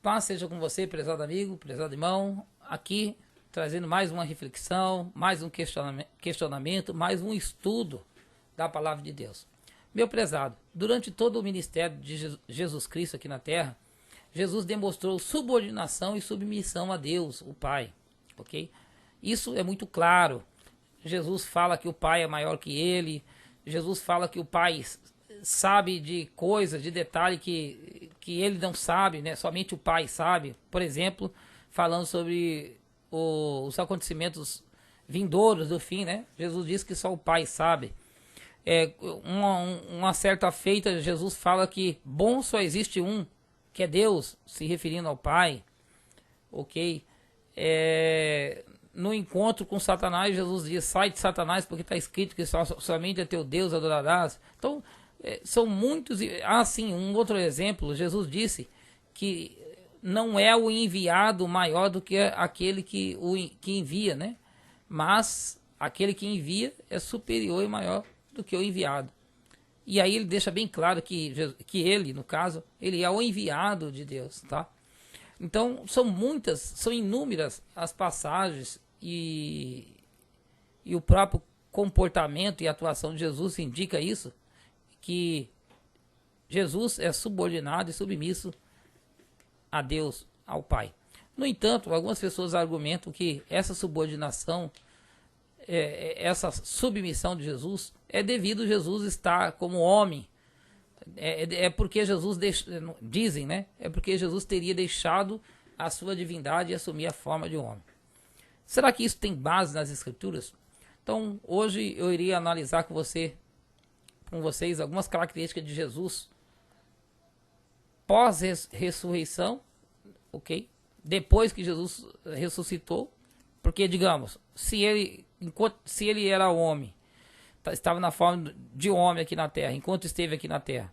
Paz seja com você, prezado amigo, prezado irmão, aqui trazendo mais uma reflexão, mais um questionamento, mais um estudo da palavra de Deus. Meu prezado, durante todo o ministério de Jesus Cristo aqui na terra, Jesus demonstrou subordinação e submissão a Deus, o Pai, ok? Isso é muito claro. Jesus fala que o Pai é maior que ele, Jesus fala que o Pai sabe de coisas, de detalhe que ele não sabe, né? Somente o Pai sabe. Por exemplo, falando sobre os acontecimentos vindouros do fim, né? Jesus diz que só o Pai sabe. Uma certa feita, Jesus fala que bom só existe um, que é Deus, se referindo ao Pai, ok? No encontro com Satanás, Jesus diz, sai de Satanás, porque está escrito que somente a teu Deus adorarás. Então, são muitos. Sim, um outro exemplo, Jesus disse que não é o enviado maior do que aquele que envia, né? Mas aquele que envia é superior e maior do que o enviado. E aí ele deixa bem claro que ele, no caso, ele é o enviado de Deus, tá? Então, são inúmeras as passagens e o próprio comportamento e atuação de Jesus indica isso, que Jesus é subordinado e submisso a Deus, ao Pai. No entanto, algumas pessoas argumentam que essa subordinação, essa submissão de Jesus, é devido a Jesus estar como homem. Porque Jesus, dizem, né? É porque Jesus teria deixado a sua divindade e assumir a forma de homem. Será que isso tem base nas Escrituras? Então, hoje eu iria analisar com vocês algumas características de Jesus pós-ressurreição, ok? Depois que Jesus ressuscitou, porque, digamos, se ele era homem, estava na forma de homem aqui na terra, enquanto esteve aqui na terra,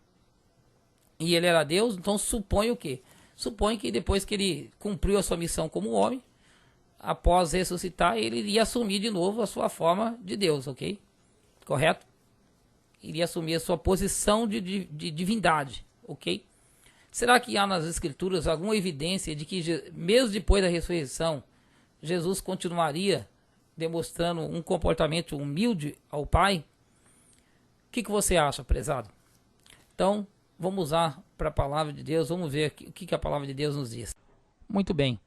e ele era Deus, então supõe o quê? Supõe que depois que ele cumpriu a sua missão como homem, após ressuscitar, ele iria assumir de novo a sua forma de Deus, ok? Correto? Iria assumir a sua posição de divindade, ok? Será que há nas Escrituras alguma evidência de que, mesmo depois da ressurreição, Jesus continuaria demonstrando um comportamento humilde ao Pai? O que você acha, prezado? Então, vamos usar para a palavra de Deus, vamos ver o que a palavra de Deus nos diz. Muito bem.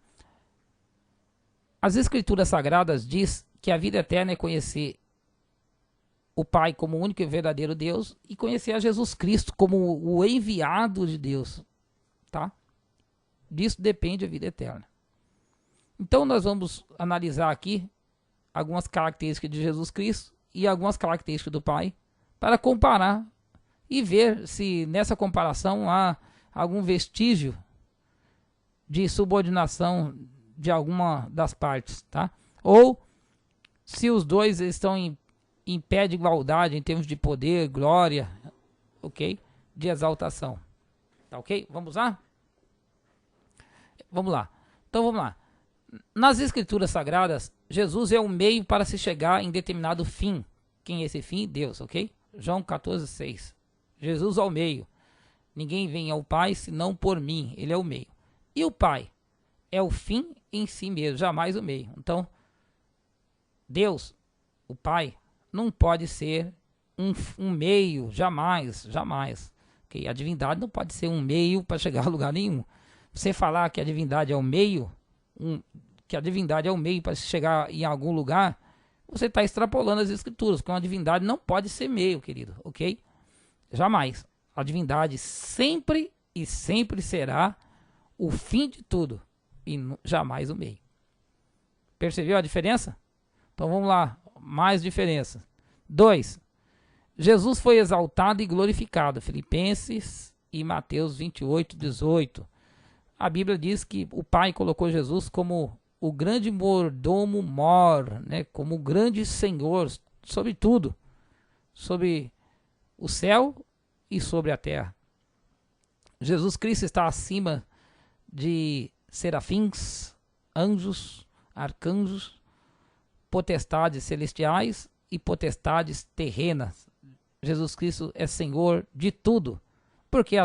As Escrituras Sagradas diz que a vida eterna é conhecer o Pai como o único e verdadeiro Deus e conhecer a Jesus Cristo como o enviado de Deus, tá? Disso depende a vida eterna. Então nós vamos analisar aqui algumas características de Jesus Cristo e algumas características do Pai para comparar e ver se nessa comparação há algum vestígio de subordinação de alguma das partes, tá? Ou se os dois estão em pé de igualdade em termos de poder, glória, ok? De exaltação, tá ok? Vamos lá? Vamos lá. Então vamos lá. Nas Escrituras Sagradas, Jesus é o meio para se chegar em determinado fim. Quem é esse fim? Deus, ok? João 14,6. Jesus é o meio. Ninguém vem ao Pai senão por mim. Ele é o meio. E o Pai é o fim em si mesmo, jamais o meio. Então, Deus, o Pai, não pode ser um meio, jamais. Okay? A divindade não pode ser um meio para chegar a lugar nenhum. Você falar que a divindade é o meio, para chegar em algum lugar, você está extrapolando as Escrituras, porque uma divindade não pode ser meio, querido, ok? Jamais. A divindade sempre será o fim de tudo e jamais o meio. Percebeu a diferença? Então vamos lá, mais diferença. 2. Jesus foi exaltado e glorificado. Filipenses e Mateus 28:18. A Bíblia diz que o Pai colocou Jesus como o grande mordomo mor, né? Como o grande Senhor sobre tudo, sobre o céu e sobre a terra. Jesus Cristo está acima de serafins, anjos, arcanjos, potestades celestiais e potestades terrenas. Jesus Cristo é Senhor de tudo. Por que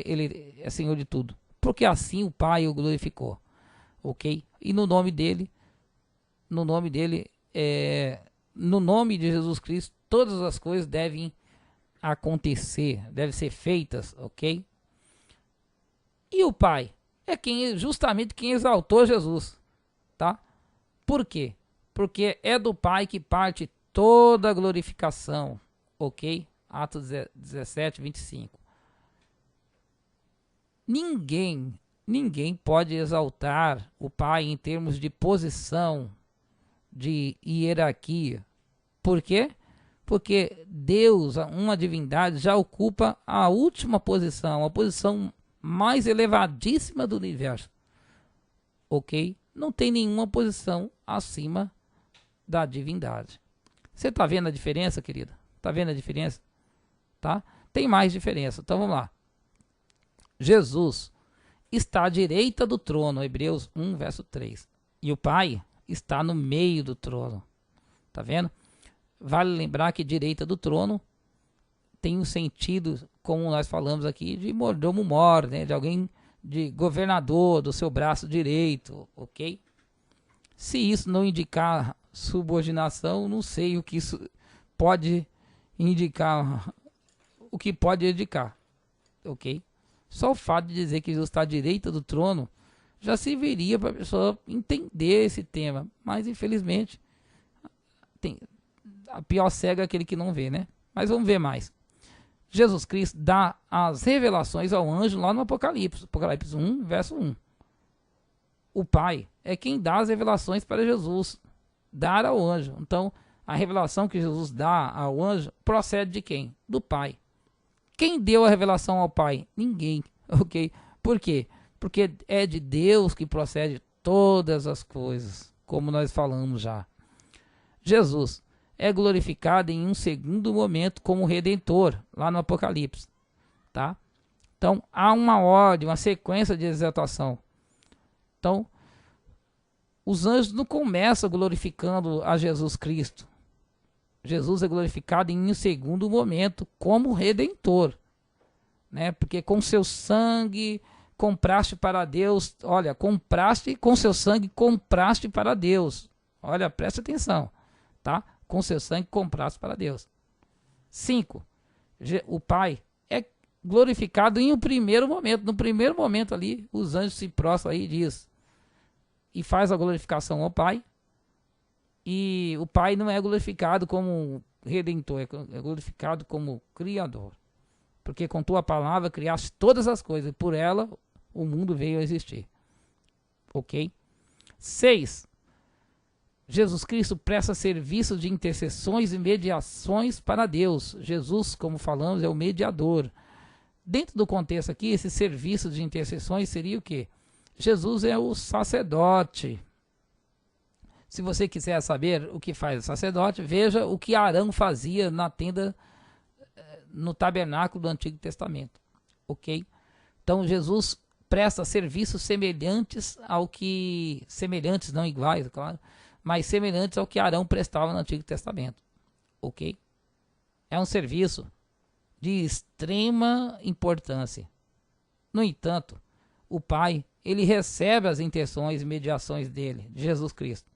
ele é Senhor de tudo? porque assim o Pai o glorificou, ok? E no nome dele, no nome dele, no nome de Jesus Cristo, todas as coisas devem acontecer, devem ser feitas, ok? E o Pai é justamente quem exaltou Jesus, tá? Por quê? Porque é do Pai que parte toda a glorificação, ok? Atos 17, 25. Ninguém pode exaltar o Pai em termos de posição, de hierarquia. Por quê? Porque Deus, uma divindade, já ocupa a última posição, a posição mais elevadíssima do universo. Ok? Não tem nenhuma posição acima da divindade. Você está vendo a diferença, querida? Está vendo a diferença? Tá? Tem mais diferença. Então vamos lá. Jesus está à direita do trono, Hebreus 1, verso 3. E o Pai está no meio do trono. Tá vendo? Vale lembrar que direita do trono tem um sentido, como nós falamos aqui, de mordomo-mor, né? De alguém, de governador do seu braço direito, ok? Se isso não indicar subordinação, não sei o que isso pode indicar, o que pode indicar, ok? Só o fato de dizer que Jesus está à direita do trono já serviria para a pessoa entender esse tema, mas infelizmente a pior cego é aquele que não vê, né? Mas vamos ver mais. Jesus Cristo dá as revelações ao anjo lá no Apocalipse 1, verso 1. O Pai é quem dá as revelações para Jesus dar ao anjo. Então, a revelação que Jesus dá ao anjo procede de quem? Do Pai. Quem deu a revelação ao Pai? Ninguém, ok? Por quê? Porque é de Deus que procede todas as coisas, como nós falamos já. Jesus é glorificado em um segundo momento como Redentor, lá no Apocalipse, tá? Então, há uma ordem, uma sequência de exaltação. Então, os anjos não começam glorificando a Jesus Cristo. Jesus é glorificado em um segundo momento como Redentor, né? Porque com seu sangue compraste para Deus, olha, compraste com seu sangue, compraste para Deus. Olha, presta atenção, tá? Com seu sangue compraste para Deus. 5. O Pai é glorificado em um primeiro momento. No primeiro momento ali, os anjos se prostram aí e diz, e faz a glorificação ao Pai. E o Pai não é glorificado como Redentor, é glorificado como Criador. Porque com tua palavra criaste todas as coisas, e por ela o mundo veio a existir. Ok? 6. Jesus Cristo presta serviço de intercessões e mediações para Deus. Jesus, como falamos, é o mediador. Dentro do contexto aqui, esse serviço de intercessões seria o quê? Jesus é o sacerdote. Se você quiser saber o que faz o sacerdote, veja o que Arão fazia na tenda, no tabernáculo do Antigo Testamento. Ok? Então Jesus presta serviços semelhantes ao que... Semelhantes, não iguais, claro. Mas semelhantes ao que Arão prestava no Antigo Testamento. Ok? É um serviço de extrema importância. No entanto, o Pai, ele recebe as intenções e mediações dele, de Jesus Cristo.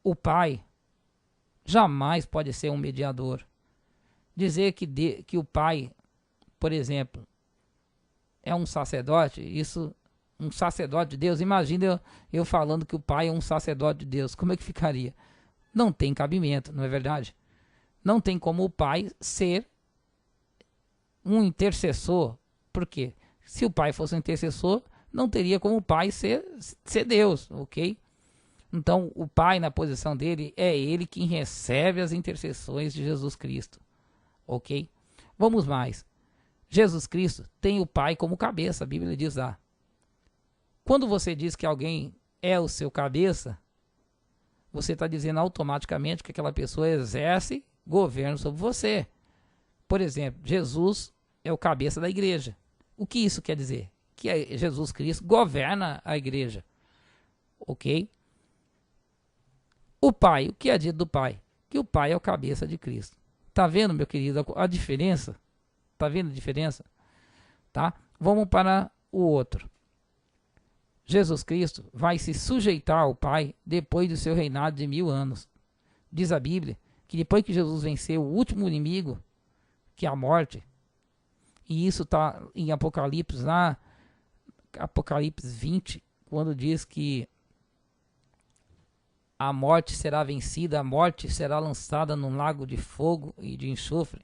O Pai jamais pode ser um mediador. Dizer que o Pai, por exemplo, é um sacerdote, isso... Um sacerdote de Deus, imagina eu falando que o Pai é um sacerdote de Deus, como é que ficaria? Não tem cabimento, não é verdade? Não tem como o Pai ser um intercessor. Por quê? Se o Pai fosse um intercessor, não teria como o Pai ser Deus, ok? Então, o Pai, na posição dele, é ele quem recebe as intercessões de Jesus Cristo, ok? Vamos mais. Jesus Cristo tem o Pai como cabeça, a Bíblia diz lá. Quando você diz que alguém é o seu cabeça, você está dizendo automaticamente que aquela pessoa exerce governo sobre você. Por exemplo, Jesus é o cabeça da igreja. O que isso quer dizer? Que Jesus Cristo governa a igreja. Ok? O Pai, o que é dito do Pai? Que o Pai é o cabeça de Cristo. Tá vendo, meu querido, a diferença? Tá vendo a diferença? Tá? Vamos para o outro. Jesus Cristo vai se sujeitar ao Pai depois do seu reinado de 1000 anos. Diz a Bíblia que depois que Jesus venceu o último inimigo, que é a morte, e isso está em Apocalipse, lá, Apocalipse 20, quando diz que a morte será vencida, a morte será lançada num lago de fogo e de enxofre.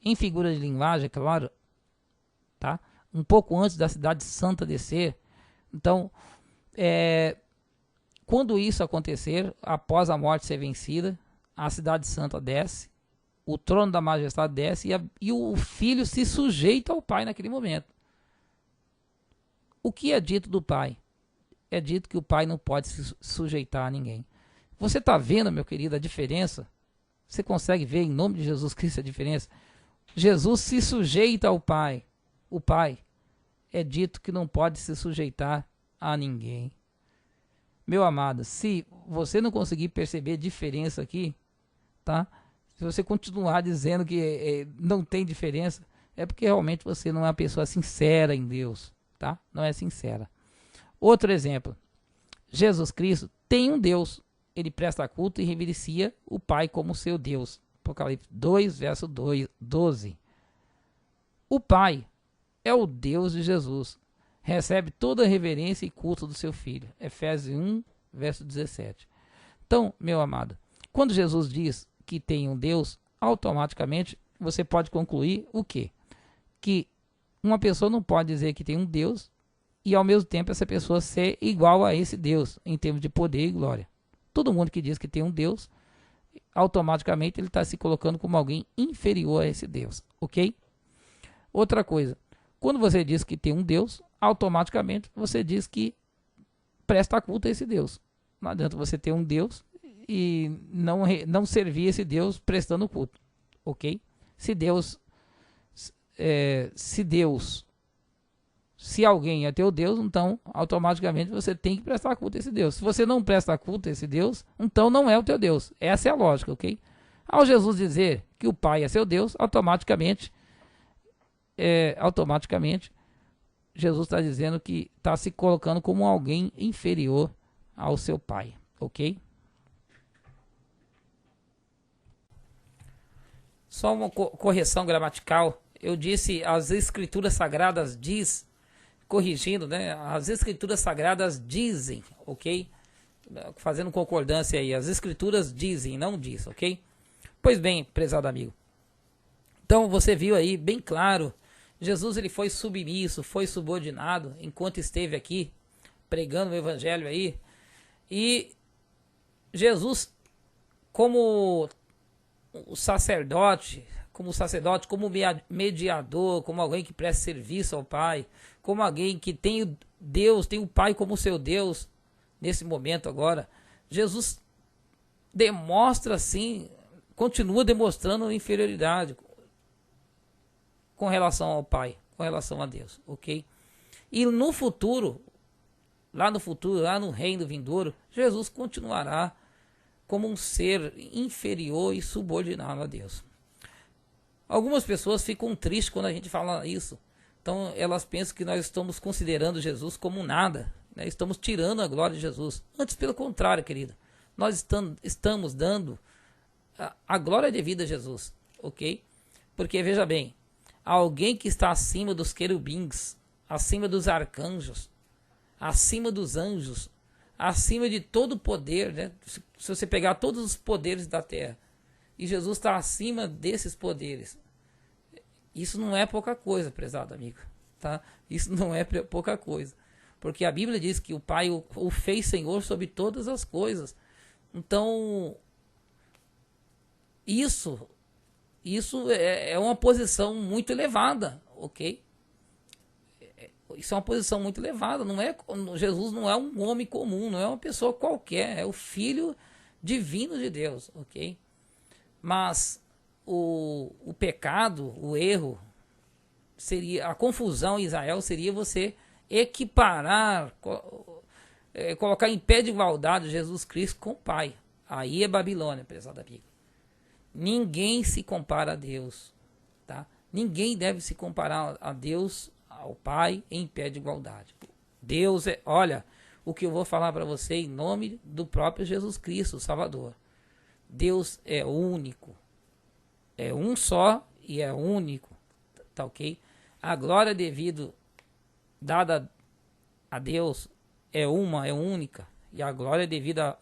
Em figura de linguagem, claro, tá? Um pouco antes da cidade santa descer. Então, quando isso acontecer, após a morte ser vencida, a cidade santa desce, o trono da majestade desce e o filho se sujeita ao pai naquele momento. O que é dito do pai? É dito que o pai não pode se sujeitar a ninguém. Você está vendo, meu querido, a diferença? Você consegue ver em nome de Jesus Cristo a diferença? Jesus se sujeita ao pai. O pai é dito que não pode se sujeitar a ninguém. Meu amado, se você não conseguir perceber diferença aqui, tá? Se você continuar dizendo que não tem diferença, é porque realmente você não é uma pessoa sincera em Deus, tá? Não é sincera. Outro exemplo, Jesus Cristo tem um Deus, ele presta culto e reverencia o Pai como seu Deus. Apocalipse 2, verso 12. O Pai é o Deus de Jesus, recebe toda a reverência e culto do seu Filho. Efésios 1, verso 17. Então, meu amado, quando Jesus diz que tem um Deus, automaticamente você pode concluir o quê? Que uma pessoa não pode dizer que tem um Deus e ao mesmo tempo essa pessoa ser igual a esse Deus em termos de poder e glória. Todo mundo que diz que tem um Deus, automaticamente ele está se colocando como alguém inferior a esse Deus, ok? Outra coisa, quando você diz que tem um Deus, automaticamente você diz que presta culto a esse Deus. Não adianta você ter um Deus e não servir esse Deus prestando culto, ok? Se alguém é teu Deus, então automaticamente você tem que prestar culto a esse Deus. Se você não presta culto a esse Deus, então não é o teu Deus. Essa é a lógica, ok? Ao Jesus dizer que o Pai é seu Deus, automaticamente Jesus está dizendo que está se colocando como alguém inferior ao seu Pai, ok? Só uma correção gramatical. Eu disse as Escrituras Sagradas diz, corrigindo, né? As Escrituras Sagradas dizem, ok? Fazendo concordância aí. As Escrituras dizem, não diz, ok? Pois bem, prezado amigo. Então você viu aí bem claro, Jesus ele foi submisso, foi subordinado enquanto esteve aqui pregando o evangelho aí. E Jesus como o sacerdote, como mediador, como alguém que presta serviço ao Pai, como alguém que tem Deus, tem o Pai como seu Deus, nesse momento agora, Jesus demonstra assim, continua demonstrando inferioridade com relação ao Pai, com relação a Deus, ok? E no futuro, lá no reino vindouro, Jesus continuará como um ser inferior e subordinado a Deus. Algumas pessoas ficam tristes quando a gente fala isso. Então elas pensam que nós estamos considerando Jesus como nada, né? Estamos tirando a glória de Jesus. Antes, pelo contrário, querido, nós estamos dando a glória devida a Jesus, ok? Porque, veja bem, alguém que está acima dos querubins, acima dos arcanjos, acima dos anjos, acima de todo poder, né? Se você pegar todos os poderes da terra, e Jesus está acima desses poderes, isso não é pouca coisa, prezado amigo, tá? Isso não é pouca coisa, porque a Bíblia diz que o Pai o fez Senhor sobre todas as coisas. Então, isso é uma posição muito elevada, ok? Isso é uma posição muito elevada. Jesus não é um homem comum, não é uma pessoa qualquer, é o Filho divino de Deus, ok? Mas o pecado, o erro, seria a confusão em Israel seria você equiparar, colocar em pé de igualdade Jesus Cristo com o Pai. Aí é Babilônia, prezado amigo. Ninguém se compara a Deus, tá? Ninguém deve se comparar a Deus ao Pai em pé de igualdade. Deus é, olha, o que eu vou falar para você em nome do próprio Jesus Cristo, o Salvador. Deus é único, é um só e é único, tá ok? A glória dada a Deus é única, e a glória devida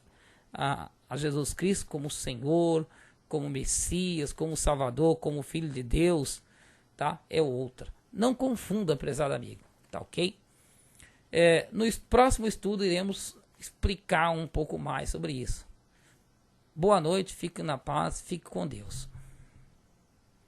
a Jesus Cristo como Senhor, como Messias, como Salvador, como Filho de Deus, tá? É outra. Não confunda, prezado amigo, tá ok? No próximo estudo iremos explicar um pouco mais sobre isso. Boa noite, fique na paz, fique com Deus.